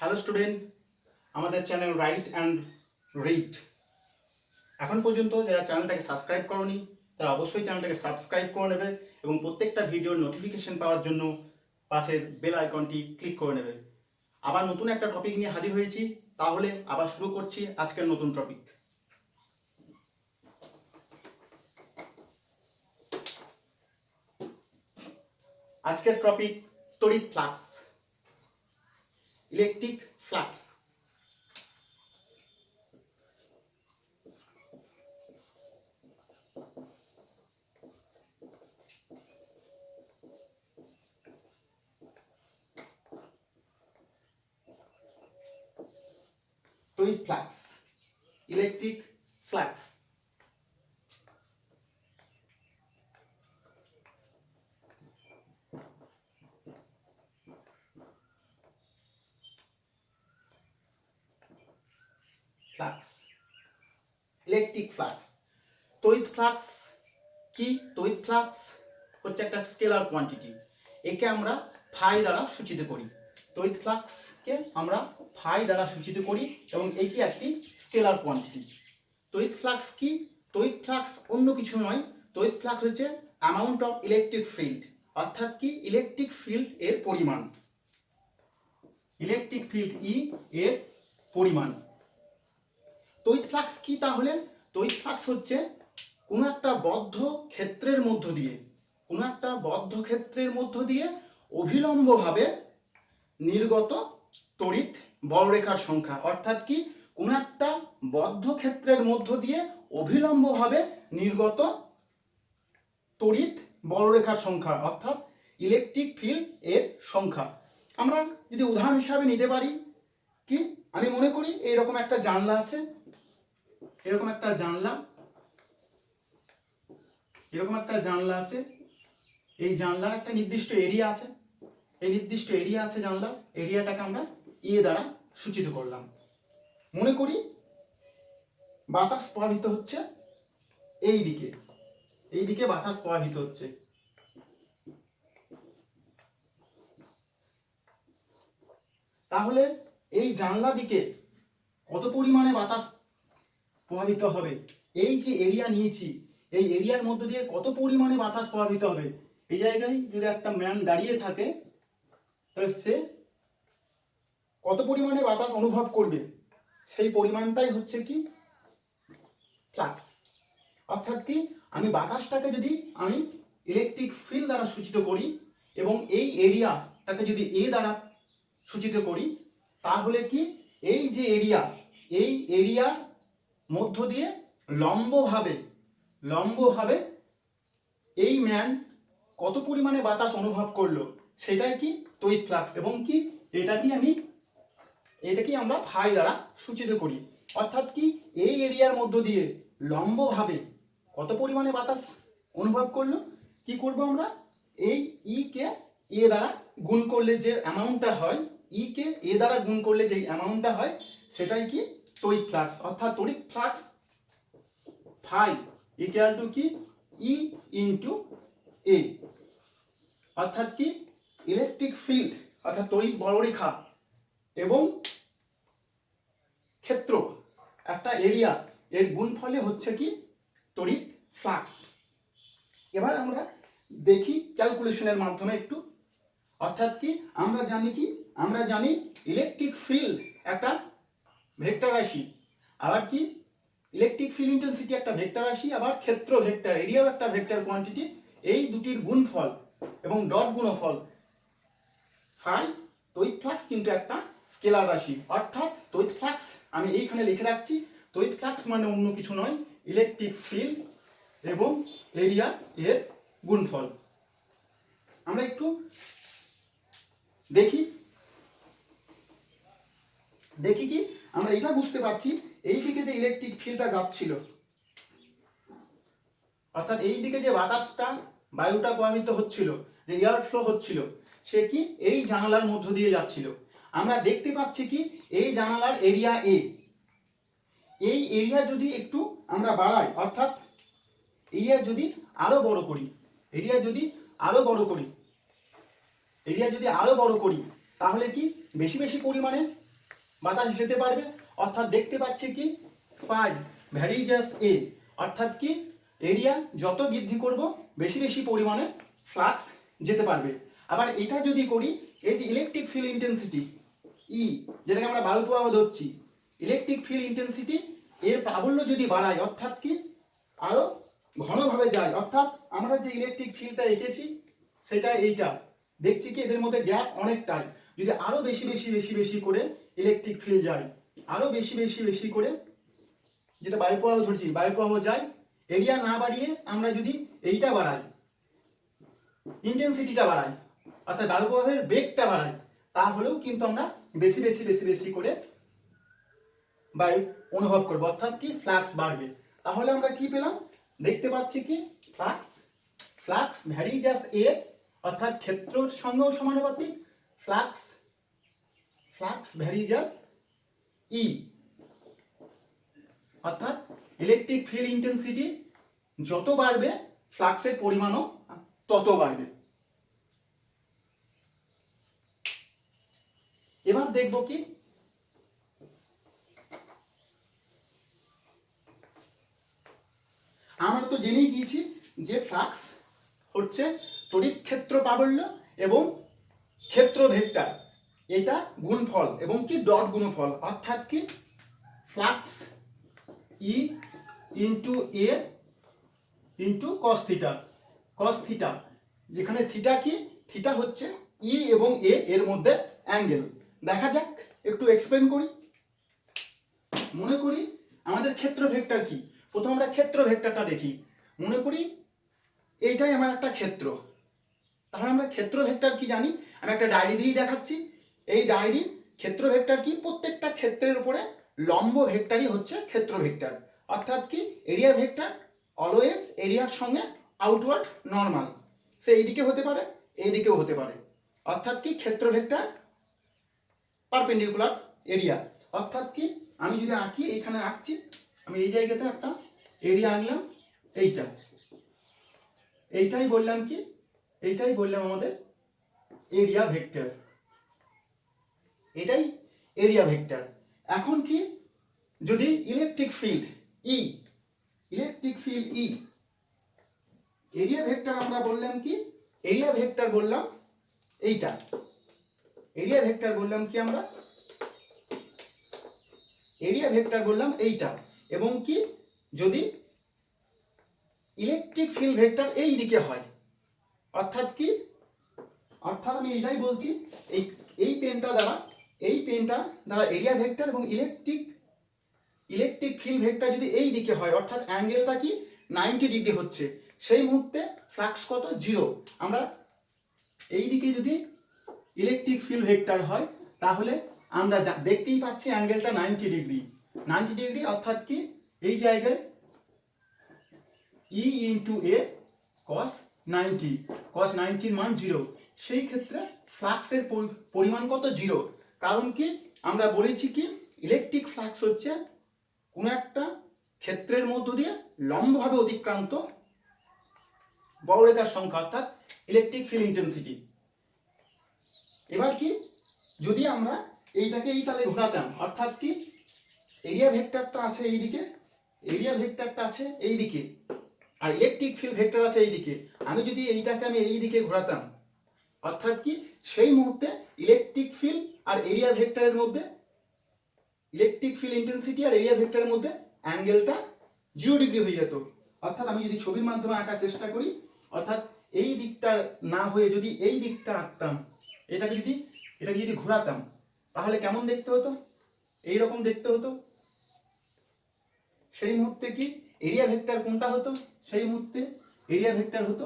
Hello student, আমাদের channel right and read এখন পর্যন্ত যারা চ্যানেলটাকে সাবস্ক্রাইব করনি তারা অবশ্যই চ্যানেলটাকে সাবস্ক্রাইব করে নেবে এবং প্রত্যেকটা ভিডিওর নোটিফিকেশন পাওয়ার জন্য পাশের বেল আইকনটি ক্লিক করে নেবে। আবার নতুন একটা টপিক নিয়ে হাজির হয়েছি, তাহলে আবার শুরু করছি আজকের নতুন টপিক। আজকের টপিক তড়িৎ ফ্লাক্স, ইলেকট্রিক ফ্লাক্স। তড়িৎ flux, electric flux. Flux, electric flux. তড়িৎ ফ্লাক্স কি? তড়িৎ ফ্লাক্স হচ্ছে একটা স্কেলার কোয়ান্টিটি, একে আমরা ফাই দ্বারা সূচিত করি। তড়িৎ ফ্লাক্সকে আমরা ফাই দ্বারা সূচিত করি এবং এটি একটি স্কেলার কোয়ান্টিটি। তড়িৎ ফ্লাক্স কি? তড়িৎ ফ্লাক্স অন্য কিছু নয়, তড়িৎ ফ্লাক্স হচ্ছে অ্যামাউন্ট অফ ইলেকট্রিক ফিল্ড, অর্থাৎ কি ইলেকট্রিক ফিল্ড এর পরিমাণ, ইলেকট্রিক ফিল্ড ই এর পরিমাণ। তড়িৎ ফ্লাক্স কি তাহলে? তড়িৎ ফ্লাক্স হচ্ছে কোনো একটা বদ্ধ ক্ষেত্রের মধ্য দিয়ে, কোনো একটা বদ্ধ ক্ষেত্রের মধ্য দিয়ে অভিলম্বভাবে নির্গত তড়িৎ বলরেখার সংখ্যা, অর্থাৎ কি কোনো একটা বদ্ধ ক্ষেত্রের মধ্য দিয়ে অভিলম্বভাবে নির্গত তড়িৎ বলরেখার সংখ্যা, অর্থাৎ ইলেকট্রিক ফিল্ড এর সংখ্যা। আমরা যদি উদাহরণ হিসাবে নিতে পারি, কি আমি মনে করি এইরকম একটা জানলা আছে, এরকম একটা জানলা, এরকম একটা জানলা আছে, এই জানলার একটা নির্দিষ্ট এরিয়া আছে, এই নির্দিষ্ট এরিয়া আছে জানলার, এরিয়াটাকে আমরা এ দ্বারা সূচিত করলাম। মনে করি বাতাস প্রবাহিত হচ্ছে এই দিকে, এই দিকে বাতাস প্রবাহিত হচ্ছে। তাহলে এই জানলা দিকে কত পরিমাণে বাতাস প্রবাহিত হবে? এই যে এরিয়া নিয়েছি, এই এরিয়ার মধ্যে দিয়ে কত পরিমাণে বাতাস প্রবাহিত হবে? এই জায়গায় যদি একটা ম্যান দাঁড়িয়ে থাকে, তাহলে সে কত পরিমাণে বাতাস অনুভব করবে, সেই পরিমাণটাই হচ্ছে কি ফ্লাক্স। অর্থাৎ কি আমি বাতাসটাকে যদি আমি ইলেকট্রিক ফিল্ড দ্বারা সূচিত করি এবং এই এরিয়াটাকে যদি এ দ্বারা সূচিত করি, তাহলে কি এই যে এরিয়া, এই এরিয়ার মধ্য দিয়ে লম্বভাবে এই ম্যান কত পরিমাণে বাতাস অনুভব করলো, সেটাই কি তড়িৎ ফ্লাক্স। এবং কি এটাকে আমরা ফাই দ্বারা সূচিত করি। অর্থাৎ কি এই এরিয়ার মধ্য দিয়ে লম্বভাবে কত পরিমাণে বাতাস অনুভব করলো, কি করব আমরা এই ই কে এ দ্বারা গুণ করলে যে অ্যামাউন্টটা হয়, ই কে এ দ্বারা গুণ করলে যে অ্যামাউন্টটা হয়, সেটাই কি তড়িৎ ফ্লাক্স। অর্থাৎ তড়িৎ ফ্লাক্স ফাই ইকুয়াল টু কি ই ইনটু এ। অর্থাৎ কি ইলেকট্রিক ফিল্ড অর্থাৎ তড়িৎ বলরেখা এবং ক্ষেত্র একটা এরিয়া এর গুণফলে হচ্ছে কি তড়িৎ ফ্লাক্স। এবার আমরা দেখি ক্যালকুলেশনের মাধ্যমে একটু। অর্থাৎ কি আমরা জানি ইলেকট্রিক ফিল্ড একটা ভেক্টর রাশি, আবার কি ইলেকট্রিক ফিল্ড ইন্টেন্সিটি একটা ভেক্টর রাশি, আবার ক্ষেত্র ভেক্টর এরিয়াও একটা ভেক্টর কোয়ান্টিটি। এই দুটির গুণফল এবং ডট গুণফল ফাই তড়িৎ ফ্লাক্স কিন্তু একটা স্কেলার রাশি। অর্থাৎ তড়িৎ ফ্লাক্স আমি এইখানে লিখে রাখছি, তড়িৎ ফ্লাক্স মানে অন্য কিছু নয়, ইলেকট্রিক ফিল্ড এবং এরিয়া এর গুণফল। আমরা একটু দেখি কি আমরা এটা বুঝতে পারছি, এই দিকে যে ইলেকট্রিক ফিল্ডটা যাচ্ছিল, অর্থাৎ এই দিকে যে বাতাসটা বায়ুটা প্রবাহিত হচ্ছিল, যে এয়ার ফ্লো হচ্ছিল, সে কি এই জানালার মধ্য দিয়ে যাচ্ছিল। আমরা দেখতে পাচ্ছি কি এই জানালার এরিয়া এ, এই এরিয়া যদি একটু আমরা বাড়াই, অর্থাৎ এরিয়া যদি আরো বড় করি, তাহলে কি বেশি পরিমাণে বাতাস যেতে পারবে। অর্থাৎ দেখতে পাচ্ছি কি ফাই ভ্যারিজাস এ, অর্থাৎ কি এরিয়া যত বৃদ্ধি করব বেশি বেশি পরিমাণে ফ্লাক্স যেতে পারবে। আবার এটা যদি করি, এই যে ইলেকট্রিক ফিল্ড ইন্টেন্সিটি ই, যেটাকে আমরা বায়ু প্রবাহ ধরছি, ইলেকট্রিক ফিল্ড ইন্টেন্সিটি এর প্রাবল্য যদি বাড়ায়, অর্থাৎ কি আরো ঘনভাবে যায়, অর্থাৎ আমরা যে ইলেকট্রিক ফিল্ডটা এঁকেছি সেটা এইটা, দেখছি কি এদের মধ্যে গ্যাপ অনেকটাই, যদি আরো বেশি বেশি বেশি বেশি করে ইলেকট্রিক ফিল্ড যায়, আরো বেশি বেশি বেশি করে যেটা বায়ু প্রবাহ ধরছি বায়ু প্রবাহ যায়, এরিয়া না বাড়িয়ে আমরা যদি এইটা বাড়াই, ইন্টেন্সিটিটা বাড়াই, অর্থাৎ বায়ু প্রবাহের বেগটা বাড়াই, তাহলেও কিন্তু আমরা বেশি বেশি বেশি বেশি করে বায়ু অনুভব করবো, অর্থাৎ কি ফ্লাক্স বাড়বে। তাহলে আমরা কি পেলাম, দেখতে পাচ্ছি কি ফ্লাক্স ভ্যারিজাস এ, অর্থাৎ ক্ষেত্রের সঙ্গেও সমানুপাতিক, ফ্লাক্স ভ্যারিজাস ই, অর্থাৎ ইলেকট্রিক ফিল্ড ইন্টেন্সিটি যত বাড়বে ফ্লাক্সের পরিমাণও তত বাড়বে। এবার দেখব কি আমরা তো জেনেই গিয়েছি যে ফ্লাক্স হচ্ছে তড়িৎ ক্ষেত্র প্রাবল্য এবং ক্ষেত্র ভেক্টর, এটা গুণফল এবং কি ডট গুণফল, অর্থাৎ কি ফ্লাক্স ই ইন্টু এ ইন্টু কস থিটা, যেখানে থিটা কি, থিটা হচ্ছে ই এবং এ এর মধ্যে অ্যাঙ্গেল। দেখা যাক, একটু এক্সপ্লেন করি। মনে করি আমাদের ক্ষেত্র ভেক্টর কি, প্রথম আমরা ক্ষেত্র ভেক্টরটা দেখি। মনে করি এইটাই আমার একটা ক্ষেত্র, তাহলে আমরা ক্ষেত্র ভেক্টর কি জানি, আমি একটা ডায়েরি দিয়েই দেখাচ্ছি। এই ডায়েরি ক্ষেত্র ভেক্টর কি, প্রত্যেকটা ক্ষেত্রের উপরে লম্ব ভেক্টরই হচ্ছে ক্ষেত্র ভেক্টর, অর্থাৎ কি এরিয়া ভেক্টর অলওয়েজ এরিয়ার সঙ্গে আউটওয়ার্ড নর্মাল, সে এইদিকে হতে পারে এইদিকেও হতে পারে, অর্থাৎ কি ক্ষেত্র ভেক্টর পারপেন্ডিকুলার এরিয়া, অর্থাৎ কি আমি যদি আঁকি, এখানে আঁকছি, আমি এই জায়গাতে একটা এরিয়া আঁকলাম, এইটাই বললাম কি, এইটাই বললাম আমাদের এরিয়া ভেক্টর, এটাই এরিয়া ভেক্টর। এখন কি যদি ইলেকট্রিক ফিল্ড ই, এরিয়া ভেক্টর আমরা বললাম কি, এরিয়া ভেক্টর বললাম এইটা, এরিয়া ভেক্টর বললাম কি আমরা, এরিয়া ভেক্টর বললাম এইটা, এবং কি যদি ইলেকট্রিক ফিল্ড ভেক্টর এই দিকে হয়, অর্থাৎ কি, অর্থাৎ আমি এটাই বলছি, এই পেনটা দ্বারা এরিয়া ভেক্টর এবং ইলেকট্রিক ফিল্ড ভেক্টর যদি এই দিকে হয়, অর্থাৎ অ্যাঙ্গেলটা কি 90 ডিগ্রি হচ্ছে, সেই মুহূর্তে ফ্লাক্স কত, জিরো। আমরা এই দিকে যদি ইলেকট্রিক ফিল্ড ভেক্টর হয়, তাহলে আমরা দেখতেই পাচ্ছি অ্যাঙ্গেলটা 90 ডিগ্রি, অর্থাৎ কি এই জায়গায় ই ইন্টু এ কস 90 মান জিরো, সেই ক্ষেত্রে ফ্লাক্সের পরিমাণ কত, জিরো। কারণ কি আমরা বলেছি কি ইলেকট্রিক ফ্লাক্স হচ্ছে কোন একটা ক্ষেত্রের মধ্য দিয়ে লম্বভাবে অতিক্রান্ত বক্ররেখার সংখ্যা, অর্থাৎ ইলেকট্রিক ফিল্ড ইন্টেন্সিটি। এবার কি যদি আমরা এইটাকে এই তালে ঘোরাতাম, অর্থাৎ কি এরিয়া ভেক্টরটা আছে এইদিকে, আর ইলেকট্রিক ফিল্ড ভেক্টর আছে এইদিকে, আমি যদি এইটাকে এই দিকে ঘোরাতাম, অর্থাৎ কি সেই মুহূর্তে ইলেকট্রিক ফিল্ড আর এরিয়া ভেক্টরের মধ্যে, ইলেকট্রিক ফিল্ড ইন্টেন্সিটি আর এরিয়া ভেক্টরের মধ্যে অ্যাঙ্গেলটা 0 ডিগ্রি হয়ে যেত। অর্থাৎ আমি যদি ছবির মাধ্যমে আঁকার চেষ্টা করি, অর্থাৎ এই দিকটা না হয়ে যদি এই দিকটা আঁকতাম, এটাকে যদি ঘোরাতাম, তাহলে কেমন দেখতে হতো, এইরকম দেখতে হতো। সেই মুহূর্তে কি এরিয়া ভেক্টর কোনটা হতো, সেই মুহূর্তে এরিয়া ভেক্টর হতো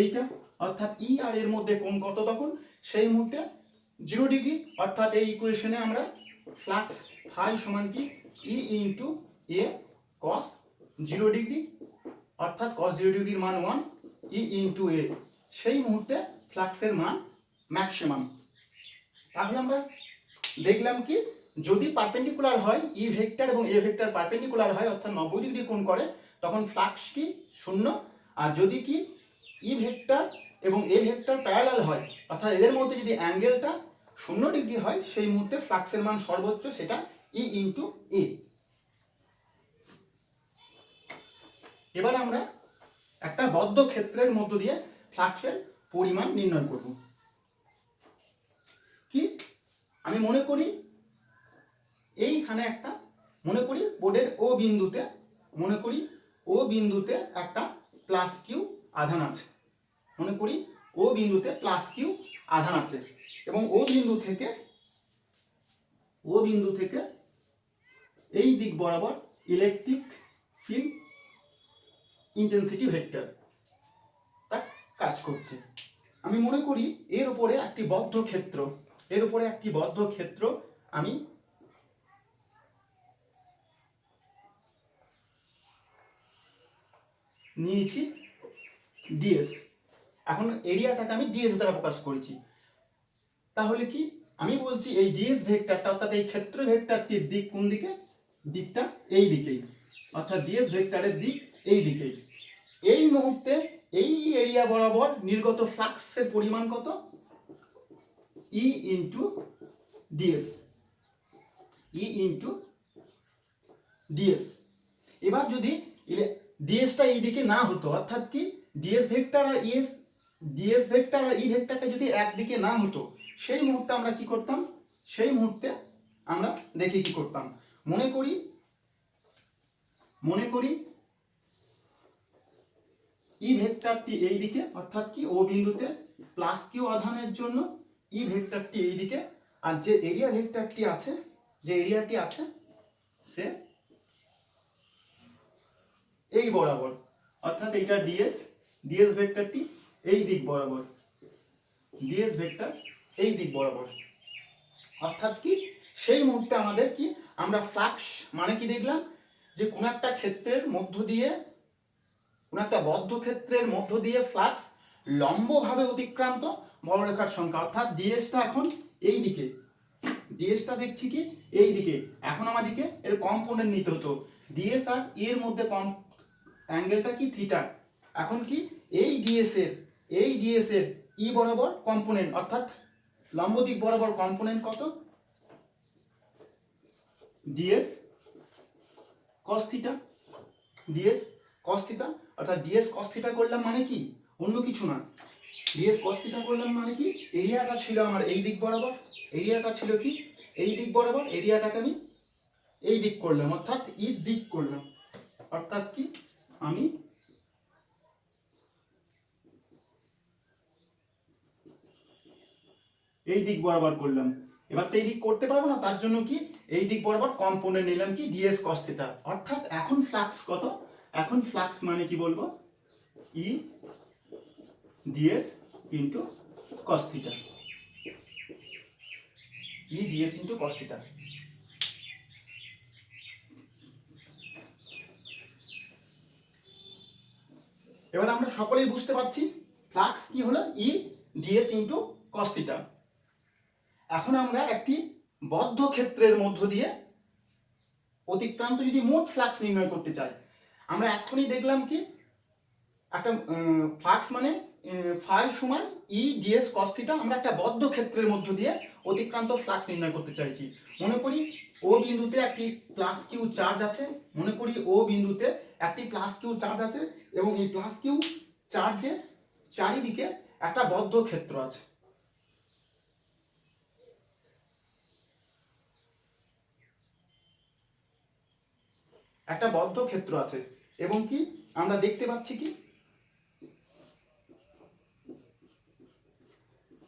এইটা, অর্থাৎ ই আর এর মধ্যে কোণ কত তখন, সেই মুহূর্তে 0 ডিগ্রি, অর্থাৎ এই ইকুয়েশনে আমরা ফ্লাক্স ফাই সমান কি ই ইন্টু এ কস 0 ডিগ্রি, অর্থাৎ কস 0 ডিগ্রির মান 1, ই ইন্টু এ, সেই মুহূর্তে ফ্লাক্সের মান ম্যাক্সিমাম। তাহলে আমরা দেখলাম কি যদি পারপেন্ডিকুলার হয়, ই ভেক্টর এবং এ ভেক্টর পারপেন্ডিকুলার হয়, অর্থাৎ 90 ডিগ্রি কোণ করে, তখন ফ্লাক্স কি 0, আর যদি কি ই ভেক্টর এবং এ ভেক্টর প্যারালাল হয়, অর্থাৎ এদের মধ্যে যদি অ্যাঙ্গেলটা 0 ডিগ্রি হয় সেই মুহূর্তে ফ্লাক্সের মান সর্বোচ্চ, সেটা ই ইন্টু এ। এবার আমরা একটা বদ্ধ ক্ষেত্রের মধ্য দিয়ে ফ্লাক্সের পরিমাণ নির্ণয় করব। কি, আমি মনে করি এইখানে একটা, মনে করি বোর্ডের ও বিন্দুতে একটা প্লাস কিউ আধান আছে, মনে করি ও বিন্দুতে প্লাস কিউ আধান আছে, এবং ও বিন্দু থেকে এই দিক বরাবর ইলেকট্রিক ফিল্ড ইন্টেন্সিটি ভেক্টর কাজ করছে। আমি মনে করি এর উপরে একটি বদ্ধ ক্ষেত্র আমি নিয়েছি ডিএস। এখন এরিয়াটাকে আমি ডিএস দ্বারা প্রকাশ করেছি। তাহলে কি আমি বলছি এই ডিএস ভেক্টরটা, অর্থাৎ এই ক্ষেত্র ভেক্টরটির দিক কোন দিকে? দিকটা এই দিকেই, অর্থাৎ ডিএস ভেক্টরের দিক এই দিকেই। এই মুহূর্তে এই এরিয়া বরাবর নির্গত ফ্লাক্সের পরিমাণ কত? ই ইন্টু ডিএস, এবার যদি ডিএসটা এই দিকে না হতো, অর্থাৎ কি ডিএস ভেক্টর আর ই ভেক্টরটা যদি একদিকে না হতো, সেই মুহূর্তে আমরা কি করতাম? আমরা দেখি কি করতাম। মনে করি ই ভেক্টরটি এই দিকে, অর্থাৎ কি ও বিন্দুতে প্লাস কিউ আধানের জন্য ই ভেক্টরটি এই দিকে, আর যে এরিয়া ভেক্টরটি আছে, সে এই বরাবর, অর্থাৎ এইটা ডিএস ভেক্টরটি এই দিক বরাবর, অর্থাৎ কি সেই মুহূর্তে আমাদের কি, আমরা ফ্লাক্স মানে কি দেখলাম, যে কোন একটা বদ্ধ ক্ষেত্রের মধ্য দিয়ে ফ্লাক্স লম্বভাবে অতিক্রান্ত বক্ররেখার সংখ্যা, অর্থাৎ ডিএসটা এখন এই দিকে, ডিএসটা দেখছি কি এই দিকে। এখন আমাদেরকে এর কম্পোনেন্ট নিতে হতো, ডিএস আর এর মধ্যে অ্যাঙ্গেলটা কি থিটা। এখন কি এই ডিএস এর ই বরাবর কম্পোনেন্ট, অর্থাৎ লম্ব দিক বরাবর কম্পোনেন্ট কত? ডিএস কস থিটা, অর্থাৎ ডিএস কস থিটা করলাম মানে কি, অন্য কিছু না। ডিএস কস থিটা করলাম মানে কি, এরিয়াটা ছিল আমার এই দিক বরাবর, এরিয়াটাকে আমি এই দিক করলাম, অর্থাৎ ই দিক করলাম, অর্থাৎ কি আমি এই দিক বরাবর করলাম। এবার তো এই দিক করতে পারবো না, তার জন্য কি এই দিক বরাবর কম্পোনেন্ট নিলাম কি ডিএস কস থিটা। অর্থাৎ এখন ফ্লাক্স কত? এখন ফ্লাক্স মানে কি বলবো, ই ডিএস ইন্টু কস থিটা, এবার আমরা সকলেই বুঝতে পারছি ফ্লাক্স কি হলো, ই ডিএস ইন্টু কস থিটা। এখন আমরা একটি বদ্ধ ক্ষেত্রের মধ্য দিয়ে অতিক্রান্ত যদি মোট ফ্লাক্স নির্ণয় করতে চাই, আমরা এখনই দেখলাম কি একটা ফ্লাক্স মানে ফাই সমান ই ডিএস কস থিটা। আমরা একটা বদ্ধ ক্ষেত্রের মধ্য দিয়ে অতিক্রান্ত ফ্লাক্স নির্ণয় করতে চাইছি। মনে করি ও বিন্দুতে একটি প্লাস কিউ চার্জ আছে, এবং এই প্লাস কিউ চার্জের চারিদিকে একটা বদ্ধ ক্ষেত্র আছে। এবং কি আমরা দেখতে পাচ্ছি কি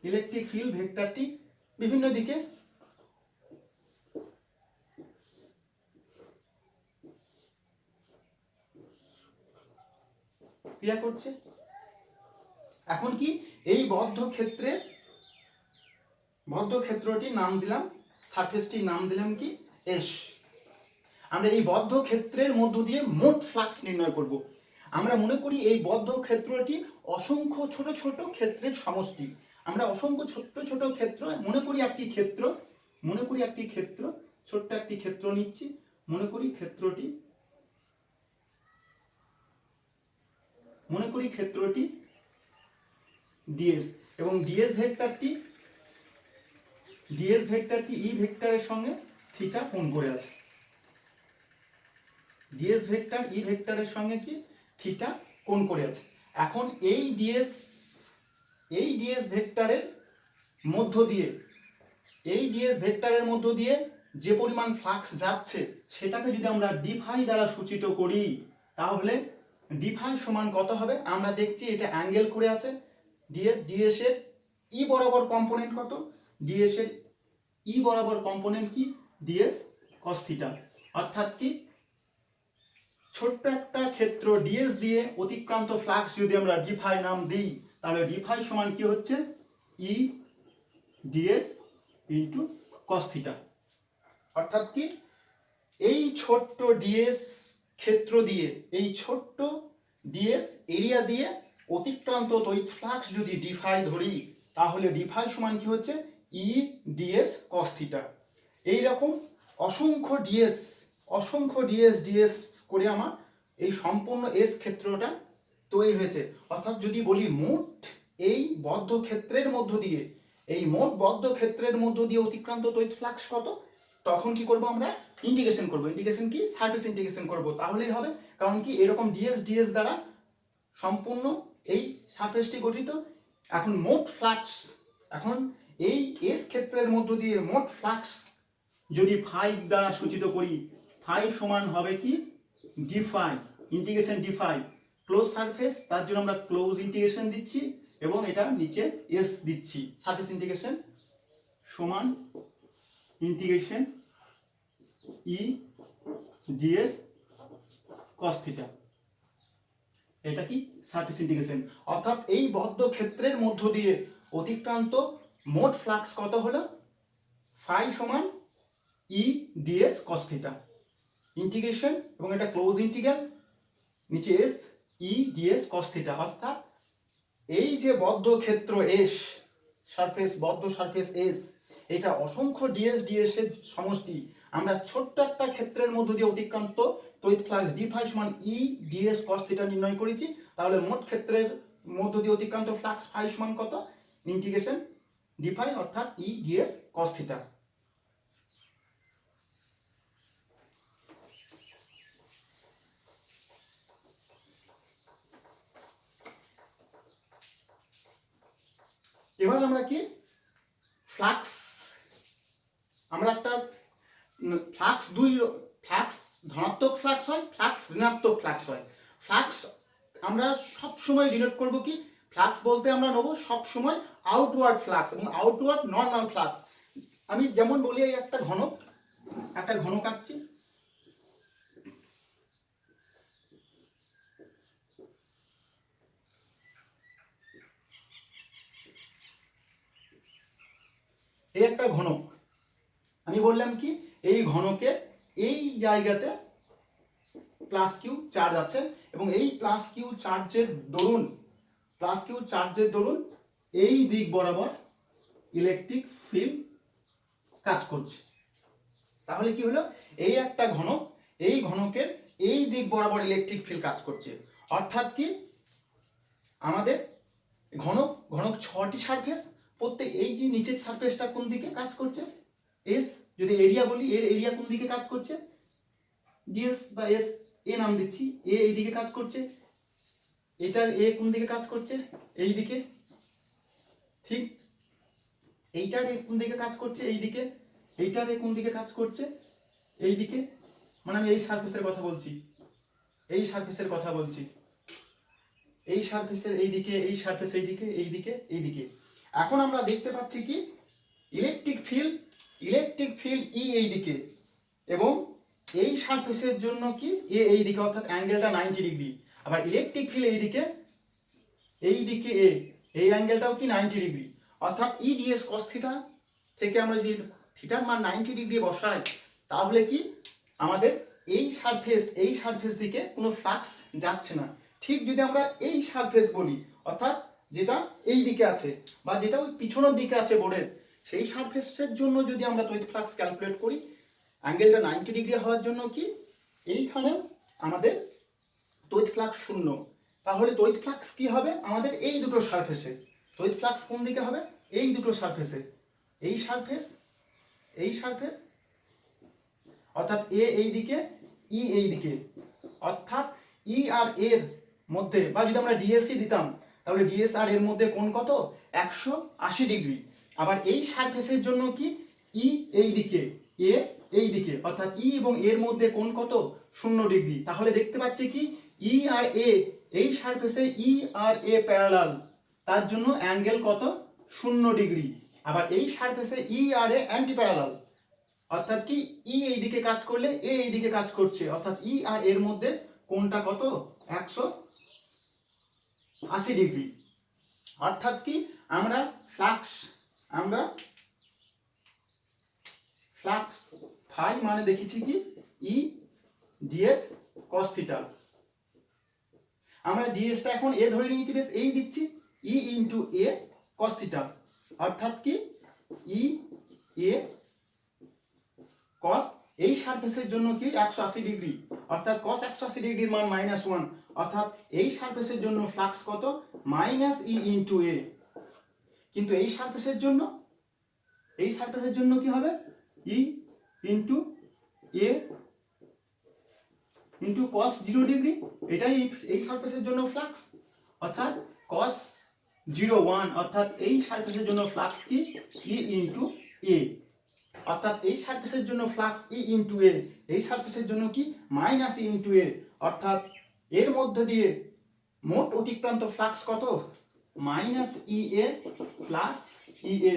ইলেকট্রিক ফিল্ড ভেক্টরটি বিভিন্ন দিকে ক্রিয়া করছে। এখন কি এই বদ্ধ ক্ষেত্রটির নাম দিলাম, সারফেসটির নাম দিলাম কি এস। আমরা এই বদ্ধ ক্ষেত্রের মধ্য দিয়ে মোট ফ্লাক্স নির্ণয় করব। আমরা মনে করি এই বদ্ধ ক্ষেত্রটি অসংখ্য ছোট ছোট ক্ষেত্রের সমষ্টি। আমরা অসংখ্য ছোট ছোট ক্ষেত্র, মনে করি একটি ক্ষেত্র, ছোট্ট একটি ক্ষেত্র নিচ্ছি, মনে করি ক্ষেত্রটি ডিএস, এবং ডিএস ভেক্টরটি ডিএস ভেক্টরটি ই ভেক্টরের সঙ্গে থিটা কোণ করে আছে। ডিএস ভেক্টর ই ভেক্টরের সঙ্গে কি থিটা কোণ করে আছে। এখন এই ডিএস ভেক্টরের মধ্য দিয়ে যে পরিমাণ ফ্লাক্স যাচ্ছে সেটাকে যদি আমরা ডি ফাই দ্বারা সূচিত করি, তাহলে ডি ফাই সমান কত হবে? আমরা দেখছি এটা অ্যাঙ্গেল করে আছে। ডিএস এর ই বরাবর কম্পোনেন্ট কত? ডিএস এর ই বরাবর কম্পোনেন্ট কি? DS cos theta. অর্থাৎ কি ছোট্ট একটা ক্ষেত্র ডিএস দিয়ে অতিক্রান্ত ফ্লাক্স যদি আমরা ডি ফাই নাম দিই, তাহলে ডি ফাই সমান কি হচ্ছে? ই ডিএস ইন্টু কস থিটা। অর্থাৎ কি এই ছোট্ট ডিএস ক্ষেত্র দিয়ে, এই ছোট্ট ডিএস এরিয়া দিয়ে অতিক্রান্ত তড়িৎ ফ্লাক্স যদি ডি ফাই ধরি, তাহলে ডি ফাই সমান কি হচ্ছে? ই ডিএস কস থিটা। এইরকম অসংখ্য ডিএস করে আমার এই সম্পূর্ণ এস ক্ষেত্রটা তৈরি হয়েছে। অর্থাৎ যদি বলি মোট এই বদ্ধ ক্ষেত্রের মধ্য দিয়ে, অতিক্রান্ত তড়িৎ ফ্লাক্স কত, তখন কি করব? আমরা ইন্টিগ্রেশন করব। ইন্টিগ্রেশন কি? সারফেস ইন্টিগ্রেশন করব, তাহলেই হবে। কারণ কি এরকম ডিএস দ্বারা সম্পূর্ণ এই সারফেসটি গঠিত। এখন মোট ফ্লাক্স, এখন এই এস ক্ষেত্রের মধ্য দিয়ে মোট ফ্লাক্স যদি ফাই দ্বারা সূচিত করি, ফাই সমান হবে কি? D phi integration D phi close surface, তার জন্য আমরা ক্লোজ ইন্টিগ্রেশন দিচ্ছি এবং এটা নিচে এস দিচ্ছি। সারফেস ইন্টিগ্রেশন সমান ইন্টিগ্রেশন ই ডিএস কস থিটা। এটা কি? Surface integration. অর্থাৎ এই বদ্ধ ক্ষেত্রের মধ্য দিয়ে অতিক্রান্ত মোট ফ্লাক্স কত হলো? ফাই সমান ই ডিএস কস থিটা। ইন্টিগ্রেশন এবং এটা ক্লোজ ইন্টিগ্রাল, নিচে S E DS cos theta. অর্থাৎ এই যে বদ্ধ ক্ষেত্র এস, বদ্ধ সারফেস এস, এটা অসংখ্য ডিএস এর সমষ্টি। আমরা ছোট্ট একটা ক্ষেত্রের মধ্য দিয়ে অতিক্রান্ত তড়িৎ ফ্লাক্স ডি ফাই সমান ই ডিএস কস থিটা নির্ণয় করেছি। তাহলে মোট ক্ষেত্রের মধ্য দিয়ে অতিক্রান্ত ফ্লাক্স ফাই সমান কত? ইন্টিগ্রেশন ডি ফাই অর্থাৎ ই ডিএস কস থিটা। এবার আমরা কি ফ্লাক্স, আমরা একটা ফ্লাক্স ফ্লাক্স ধনাত্মক ফ্লাক্স হয়, ফ্লাক্স ঋণাত্মক ফ্লাক্স হয়। ফ্লাক্স আমরা সব সময় ডিনোট করব কি? ফ্লাক্স বলতে আমরা নেব সব সময় আউটওয়ার্ড ফ্লাক্স এবং আউটওয়ার্ড নর্মাল ফ্লাক্স। আমি যেমন বলি এই একটা ঘনক আঁকছি, এই একটা ঘনক। আমি বললাম কি এই ঘনকে এই জায়গাতে প্লাস কিউ চার্জ আছে এবং এই প্লাস কিউ চার্জের দরুন এই দিক বরাবর ইলেকট্রিক ফিল্ড কাজ করছে। তাহলে কি হলো? এই একটা ঘনক, এই ঘনকের এই দিক বরাবর ইলেকট্রিক ফিল্ড কাজ করছে। অর্থাৎ কি আমাদের ঘনক 6টি সারফেস, প্রত্যেক এই যে নিচের সারফেসটা কোন দিকে কাজ করছে? এস। যদি এরিয়া বলি, এর এরিয়া কোন দিকে কাজ করছে? ডিএস বা এস এ নাম দিচ্ছি। এ এই দিকে কাজ করছে, এটার এ কোন দিকে কাজ করছে? এই দিকে। ঠিক এইটার এ কোন দিকে কাজ করছে? এই দিকে। এইটার এ কোন দিকে কাজ করছে? এই দিকে। মানে আমি এই সারফেসের কথা বলছি, এই সারফেসের এই দিকে, এই সারফেস এই দিকে। এখন আমরা দেখতে পাচ্ছি কি ইলেকট্রিক ফিল্ড ই এই দিকে এবং এই সারফেসের জন্য কি এ এই দিকে, অর্থাৎ অ্যাঙ্গেলটা 90 ডিগ্রি। আবার ইলেকট্রিক ফিল্ড এই দিকে এ, এই অ্যাঙ্গেলটাও কি 90 ডিগ্রি। অর্থাৎ ই ডিএস কস থিটা থেকে আমরা যদি থিটার মান 90 ডিগ্রি বসাই, তাহলে কি আমাদের এই সারফেস দিকে কোনো ফ্লাক্স যাচ্ছে না। ঠিক যদি আমরা এই সারফেস বলি, অর্থাৎ যেটা এই দিকে আছে বা যেটা ওই পিছনের দিকে আছে বোর্ডের, সেই সারফেসের জন্য যদি আমরা তড়িৎ ফ্লাক্স ক্যালকুলেট করি, অ্যাঙ্গেলটা 90 ডিগ্রি হওয়ার জন্য কি এইখানে আমাদের তড়িৎ ফ্লাক্স 0। তাহলে তড়িৎ ফ্লাক্স কি হবে? আমাদের এই দুটো সারফেসে তড়িৎ ফ্লাক্স কোন দিকে হবে? এই দুটো সারফেসে। এই সারফেস, এই সারফেস, অর্থাৎ এ এই দিকে, ই এই দিকে, অর্থাৎ ই আর এর মধ্যে, বা যদি আমরা ডিএসসি দিতাম তাহলে ডিএস আর এর মধ্যে কোণ কত? 180 ডিগ্রি। আবার এই সারফেসের জন্য কি ই এই দিকে, এ এই দিকে, অর্থাৎ ই এবং এর মধ্যে কোণ কত? 0 ডিগ্রি। তাহলে দেখতে পাচ্ছি কি ই আর এ, এই সারফেসে ই আর এ প্যারালাল, তার জন্য অ্যাঙ্গেল কত? 0 ডিগ্রি। আবার এই সারফেসে ই আর এ অ্যান্টি প্যারালাল, অর্থাৎ কি ই এই দিকে কাজ করলে এ এই দিকে কাজ করছে, অর্থাৎ ই আর এর মধ্যে কোণটা কত? 180 ডিগ্রি। অর্থাৎ কি আমরা ফ্লাক্স ফাই মানে দেখেছি কি ই ডিএস কস থিটা। আমরা ডিএসটা এখন এ ধরে নিয়েছি, বেশ এই দিচ্ছি ই ইন্টু এ কস থিটা, অর্থাৎ কি ই এ কস এই সারফেসের জন্য কি 180 ডিগ্রি, অর্থাৎ কস 180 ডিগ্রির মান -1, অর্থাৎ এই সারফেসের জন্য ফ্লাক্স কত? মাইনাস ই ইন্টু এ। কিন্তু এই সারফেসের জন্য কি হবে? ই ইন্টু এ ইন্টু কস 0 ডিগ্রি, এটাই এই সারফেসের জন্য ফ্লাক্স, অর্থাৎ কস 0 1, অর্থাৎ এই সারফেসের জন্য ফ্লাক্স কি ই ইন্টু এ, অর্থাৎ এই সারফেসের জন্য ফ্লাক্স ই ইন্টু এ, এই সারফেসের জন্য কি মাইনাস ই ইন্টু এ, অর্থাৎ এর মধ্যে দিয়ে মোট অতিক্রান্ত ফ্লাক্স কত? মাইনাস ই এ প্লাস ই এ,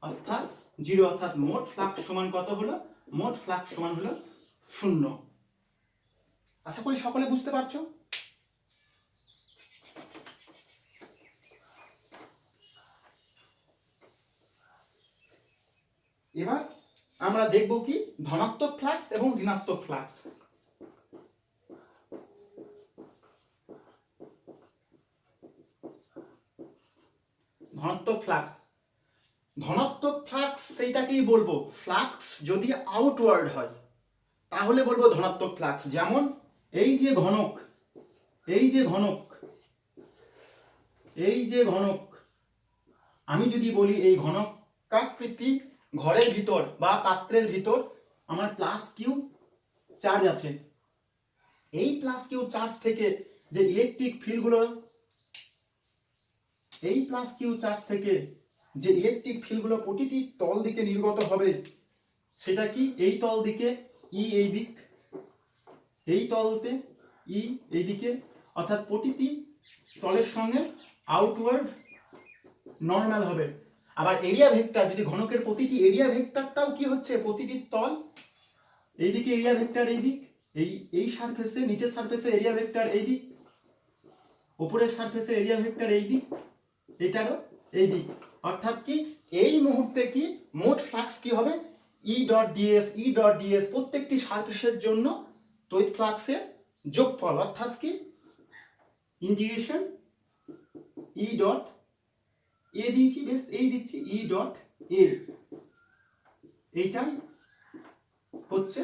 অর্থাৎ 0, অর্থাৎ মোট ফ্লাক্স সমান কত হলো? মোট ফ্লাক্স সমান হলো 0। আশা করি সকলে বুঝতে পারছো। এবার আমরা দেখব কি ধনাত্মক ফ্লাক্স এবং ঋণাত্মক ফ্লাক্স। ধনাত্মক ফ্লাক্স সেইটাকেই বলবো ফ্লাক্স যদি আউটওয়ার্ড হয় তাহলে বলবো ধনাত্মক ফ্লাক্স। যেমন এই যে ঘনক, আমি যদি বলি এই ঘনকাকৃতি ঘরের ভিতর বা পাত্রের ভিতর আমার প্লাস কিউ চার্জ আছে, এই প্লাস কিউ চার্জ থেকে যে ইলেকট্রিক ফিল্ডগুলো, প্রতিটি তল দিকে নির্গত হবে, সেটা কি এই তল দিকে ই এই দিক, এই তলতে ই এই দিকে, অর্থাৎ প্রতিটি তলের সঙ্গে আউটওয়ার্ড নর্মাল হবে। আবার এরিয়া ভেক্টর, যদি ঘনকের প্রতিটি এরিয়া ভেক্টরটাও কি হচ্ছে? প্রতিটি তল এইদিকে এরিয়া ভেক্টর এই দিক, এই সারফেসে, নিচের সারফেসে এরিয়া ভেক্টর এই দিক, উপরের সারফেসে এরিয়া ভেক্টর এই দিক, এটারও এই দিক, অর্থাৎ কি এই মুহূর্তে কি মোট ফ্লাক্স কি হবে? ই ডট ডিএস প্রত্যেকটি সারফেসের জন্য তড়িৎ ফ্লাক্সের যোগফল, অর্থাৎ কি ইন্টিগ্রেশন ই ডট এ দিয়েছি, বেশ এই দিচ্ছি ই ডট এ, এইটাই হচ্ছে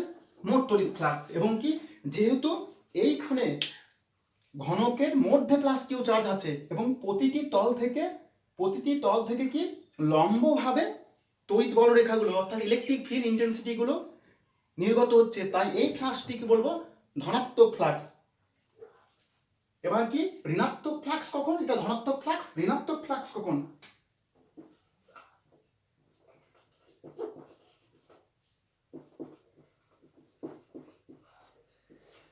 মোট তড়িৎ ফ্লাক্স। এবং কি যেহেতু এইখানে ঘনকের মধ্যে প্লাস কিউ চার্জ আছে এবং প্রতিটি তল থেকে কি লম্বভাবে তড়িৎ বলরেখাগুলো, অর্থাৎ ইলেকট্রিক ফিল্ড ইন্টেন্সিটি গুলো নির্গত হচ্ছে, তাই এই ফ্লাক্সটিকে বলবো ধনাত্মক ফ্লাক্স। এবার কি ঋণাত্মক ফ্লাক্স কখন? এটা ধনাত্মক ফ্লাক্স। ঋণাত্মক ফ্লাক্স কখন?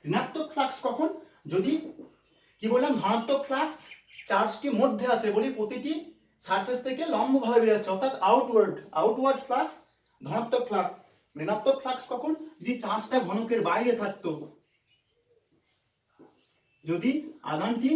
ঋণাত্মক ফ্লাক্স কখন? যদি কি বললাম, ধনাত্মক ফ্লাক্স চার্জটি মধ্যে আছে বলি প্রতিটি সারফেস থেকে লম্বভাবে বেরোচ্ছে, অর্থাৎ আউটওয়ার্ড ফ্লাক্স ধনাত্মক ফ্লাক্স। ঋণাত্মক ফ্লাক্স কখন? যদি চার্জটা ঘনকের বাইরে থাকতো, যদি আধানটি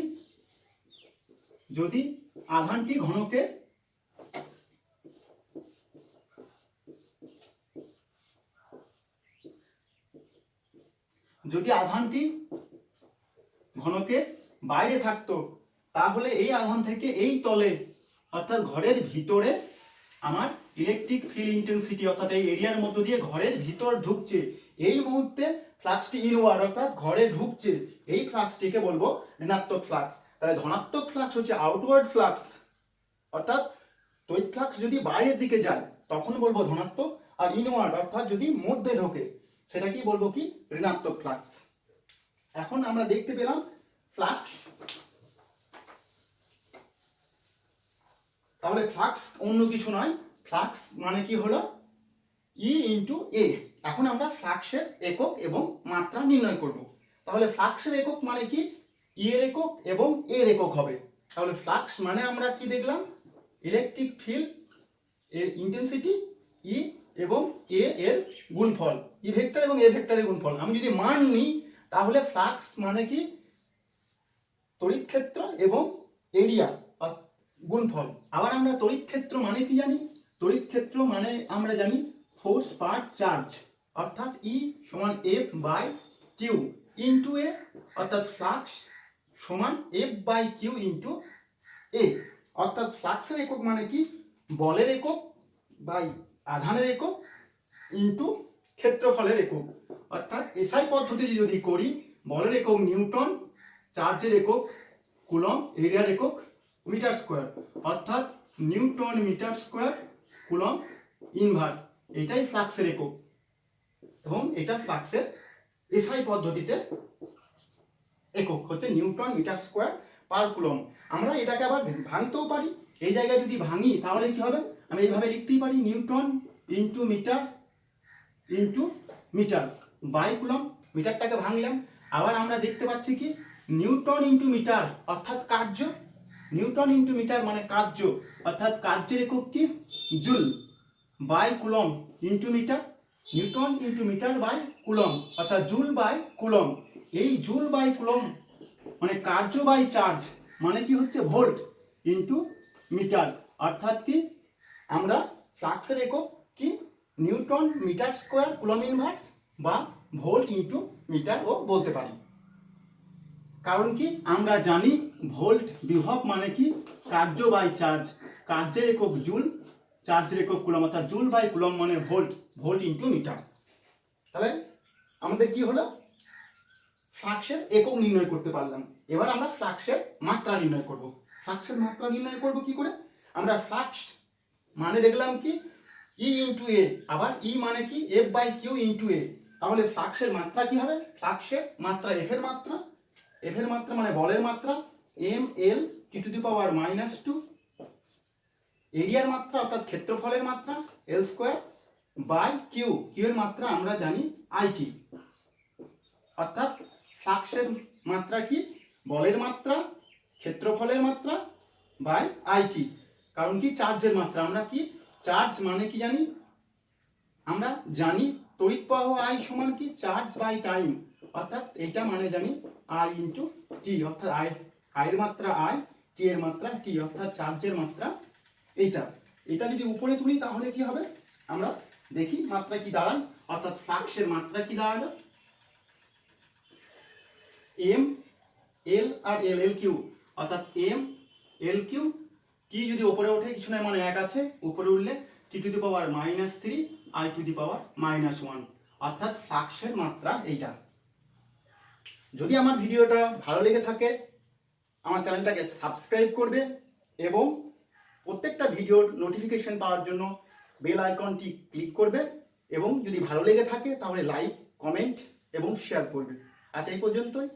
ঘনকের বাইরে থাকতো, তাহলে এই আধান থেকে এই তলে, অর্থাৎ ঘরের ভিতরে আমার ইলেকট্রিক ফিল্ড ইন্টেন্সিটি, অর্থাৎ এই এরিয়ার মধ্য দিয়ে ঘরের ভিতর ঢুকছে, এই মুহূর্তে ফ্লাক্সটি ইনওয়ার্ড, অর্থাৎ ঘরে ঢুকছে, এই ফ্লাক্সটিকে বলবো ঋণাত্মক ফ্লাক্স। তাহলে ধনাত্মক ফ্লাক্স হচ্ছে আউটওয়ার্ড ফ্লাক্স, অর্থাৎ তড়িৎ ফ্লাক্স যদি বাইরের দিকে যায় তখন বলবো ধনাত্মক, আর ইনওয়ার্ড অর্থাৎ যদি মধ্যে ঢোকে সেটা কি বলবো কি ঋণাত্মক ফ্লাক্স। এখন আমরা দেখতে পেলাম ফ্লাক্স। তাহলে ফ্লাক্স অন্য কিছু নয়, ফ্লাক্স মানে কি হলো ই ইন্টু এ। এখন আমরা ফ্লাক্সের একক এবং মাত্রা নির্ণয় করব। তাহলে ফ্লাক্সের একক মানে কি ই এর একক এবং এর একক হবে। তাহলে ফ্লাক্স মানে আমরা কি দেখলাম ইলেকট্রিক ফিল্ড এর ইন্টেন্সিটি ই এবং এ এর গুণফল, ই ভেক্টর এবং এ ভেক্টরের গুণফল। আমি যদি মান নিই তাহলে ফ্লাক্স মানে কি তড়িৎ ক্ষেত্র এবং এরিয়া গুণফল। আবার আমরা তড়িৎ ক্ষেত্র মানে কি জানি, তড়িৎ ক্ষেত্র মানে আমরা জানি ফোর্স পার চার্জ, অর্থাৎ ই সমান এফ বাই কিউ ইন্টু এ, অর্থাৎ ফ্লাক্স সমান এফ বাই কিউ ইন্টু এ। অর্থাৎ ফ্লাক্সের একক মানে কি বলের একক বাই আধানের একক ইন্টু ক্ষেত্রফলের একক। অর্থাৎ এসআই পদ্ধতি যদি করি বলের একক নিউটন, চার্জের একক কুলম্ব, এরিয়ার একক মিটার স্কোয়ার, অর্থাৎ newton metre square coulomb inverse. এটাই ফ্লাক্সের একক এবং এটা ফ্লাক্সের এসআই পদ্ধতিতে একক হচ্ছে newton metre square per coulomb. আমরা এটাকে আবার ভাঙতেও পারি, এই জায়গায় যদি ভাঙি তাহলে কি হবে আমি এইভাবে লিখতেই পারি newton into metre by coulomb. মিটারটাকে ভাঙলাম, আবার আমরা দেখতে পাচ্ছি কি নিউটন ইন্টু মিটার অর্থাৎ কার্য, নিউটন ইন্টু মিটার মানে কার্য, অর্থাৎ কার্যের একক কি joule by coulomb into metre, newton into metre by coulomb অর্থাৎ জুল বাই কুলম্ব। এই জুল বাই কুলম্ব মানে কার্য বাই চার্জ মানে কি হচ্ছে ভোল্ট ইন্টু মিটার, অর্থাৎ কি আমরা ফ্লাক্সের একক কি newton metre square coulomb inverse বা ভোল্ট ইন্টু মিটার ও বলতে পারি। কারণ কি আমরা জানি ভোল্ট বিভব মানে কি কার্য বাই চার্জ, কার্যের একক জুল, চার্জের একক কুলম্ব, অর্থাৎ জুল বাই কুলম্ব মানে ভোল্ট, ভোল্ট ইন্টু মিটার। তাহলে আমাদের কি হলো ফ্লাক্সের একক নির্ণয় করতে পারলাম। এবার আমরা ফ্লাক্সের মাত্রা নির্ণয় করব। ফ্লাক্সের মাত্রা নির্ণয় করব কি করে, আমরা ফ্লাক্স মানে দেখলাম কি ই ইন্টু এ, আবার ই মানে কি এফ বাই কিউ ইন্টু এ। তাহলে ফ্লাক্সের মাত্রা কি হবে, ফ্লাক্সের মাত্রা এফ এর মাত্রা, এফ এর মাত্রা মানে বলের মাত্রা M L T to the পাওয়ার -2, এরিয়ার মাত্রা অর্থাৎ ক্ষেত্রফলের মাত্রা এল স্কোয়ার বাই কিউ, কিউ এর মাত্রা আমরা জানি আইটি। অর্থাৎ ফ্লাক্সের মাত্রা কি বলের মাত্রা ক্ষেত্রফলের মাত্রা বাই আইটি। কারণ কি চার্জের মাত্রা, আমরা কি চার্জ মানে কি জানি, আমরা জানি তড়িৎ প্রবাহ আই সমান কি চার্জ বাই টাইম, অর্থাৎ এইটা মানে জানি আই ইন্টু টি, অর্থাৎ আই এর মাত্রা আই, টি এর মাত্রা টি, অর্থাৎ চার্জের মাত্রা এইটা। এটা যদি উপরে তুলি তাহলে কি হবে আমরা দেখি মাত্রা কি দাঁড়ায়, অর্থাৎ ফ্লাক্সের মাত্রা কি দাঁড়ালো এম এল আর এল এল কিউ, অর্থাৎ এম এল কিউ, টি যদি উপরে ওঠে কিছু নয় মানে 1 আছে, উপরে উঠলে T to the power -3 I to the power -1, অর্থাৎ ফ্লাক্সের মাত্রা এইটা। যদি আমার ভিডিওটা ভালো লেগে থাকে আমার চ্যানেলটাকে সাবস্ক্রাইব করবে এবং প্রত্যেকটা ভিডিওর নোটিফিকেশন পাওয়ার জন্য বেল আইকনটি ক্লিক করবে, এবং যদি ভালো লেগে থাকে তাহলে লাইক কমেন্ট এবং শেয়ার করবে। আজ এই পর্যন্তই।